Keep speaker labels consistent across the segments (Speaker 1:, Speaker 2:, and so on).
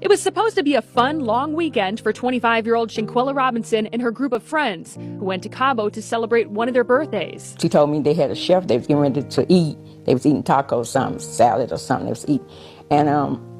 Speaker 1: It was supposed to be a fun, long weekend for 25-year-old Shanquella Robinson and her group of friends who went to Cabo to celebrate one of their birthdays.
Speaker 2: She told me they had a chef they was getting ready to eat. They was eating tacos, something, salad or something they was eating. And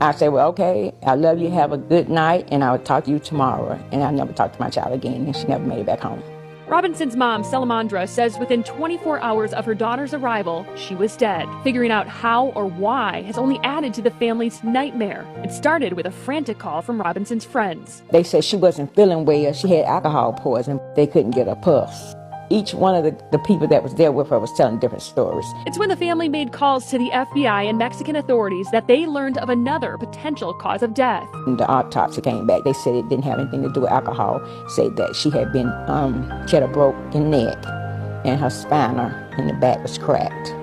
Speaker 2: I said, well, okay, I love you, have a good night, and I'll talk to you tomorrow. And I never talked to my child again, and she never made it back home.
Speaker 1: Robinson's mom, Salamandra, says within 24 hours of her daughter's arrival, she was dead. Figuring out how or why has only added to the family's nightmare. It started with a frantic call from Robinson's friends.
Speaker 2: They said she wasn't feeling well. She had alcohol poisoning. They couldn't get her pulse. Each one of the people that was there with her was telling different stories.
Speaker 1: It's when the family made calls to the FBI and Mexican authorities that they learned of another potential cause of death.
Speaker 2: When the autopsy came back, they said it didn't have anything to do with alcohol. Said that she had been, she had a broken neck and her spinal in the back was cracked.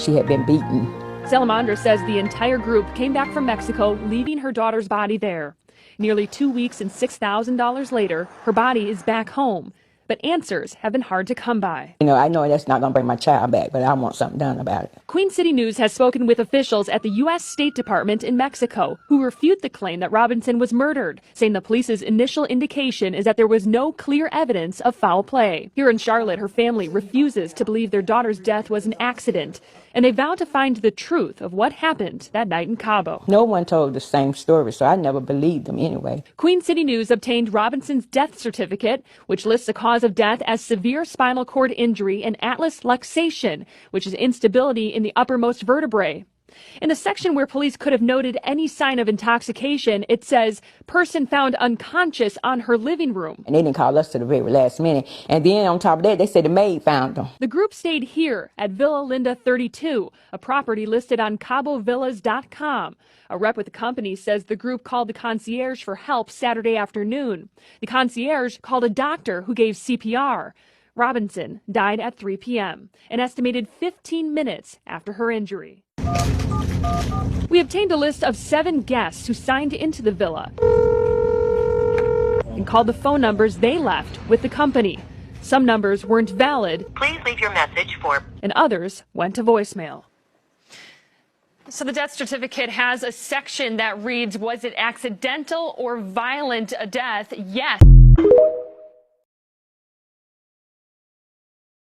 Speaker 2: She had been beaten.
Speaker 1: Salamandra says the entire group came back from Mexico, leaving her daughter's body there. Nearly 2 weeks and $6,000 later, her body is back home. But answers have been hard to come by.
Speaker 2: You know, I know that's not going to bring my child back, but I want something done about it.
Speaker 1: Queen City News has spoken with officials at the U.S. State Department in Mexico who refute the claim that Robinson was murdered, saying the police's initial indication is that there was no clear evidence of foul play. Here in Charlotte, her family refuses to believe their daughter's death was an accident, and they vow to find the truth of what happened that night in Cabo.
Speaker 2: No one told the same story, so I never believed them anyway.
Speaker 1: Queen City News obtained Robinson's death certificate, which lists a cause of death as severe spinal cord injury and atlas luxation, which is instability in the uppermost vertebrae. In the section where police could have noted any sign of intoxication, it says, person found unconscious on her living room.
Speaker 2: And they didn't call us to the very last minute. And then on top of that, they said the maid found them.
Speaker 1: The group stayed here at Villa Linda 32, a property listed on CaboVillas.com. A rep with the company says the group called the concierge for help Saturday afternoon. The concierge called a doctor who gave CPR. Robinson died at 3 p.m., an estimated 15 minutes after her injury. We obtained a list of 7 guests who signed into the villa and called the phone numbers they left with the company. Some numbers weren't valid.
Speaker 3: Please leave your message for...
Speaker 1: And others went to voicemail. So the death certificate has a section that reads, was it accidental or violent death? Yes.